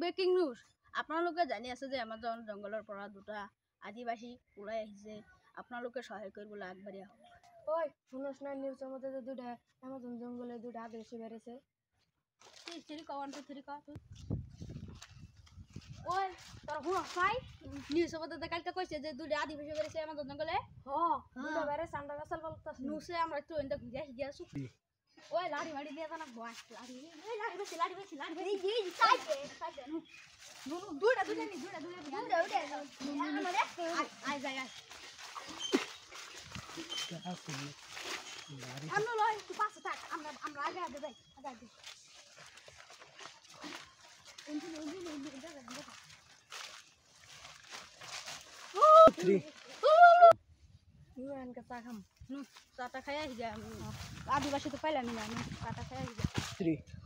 breaking news আপোনালোকে জানি আছে যে আমাজন জঙ্গলৰ পৰা দুটা আদিবাসী ওলাই আহিছে আপোনালোকে সহায় কৰিবলৈ আগবাঢ়ি আহক ওই শুনছ না নিউজৰ মতে যে দুটা আমাজন জঙ্গলে দুটা আদিবাসী বেরেছে তিৰি ক 1 2 3 ক তুই ওই তোর হুঁ ফাই নিউজৰ মতে কালকে কৈছে যে দুটা আদিবাসী বেরেছে আমাজন জঙ্গলে দুটা বেরেছে আমরা গাছাল বলতাছ নুসে আমরা একটু এন্ড ঘুরে আসি গিয়েছু ওই লাড়ি মারি দিয়ে না বয় লাড়ি এই লাড়ি বেশি এই সাইডে নো দুটা আমার আই যাই আমরা লয় তুই পাশে থাক আমরা আগে যাই আগে চা খাম চাটা খাই আহি যা আদিবাসী তো পাইলাম না চাটা খাই আহি যা 3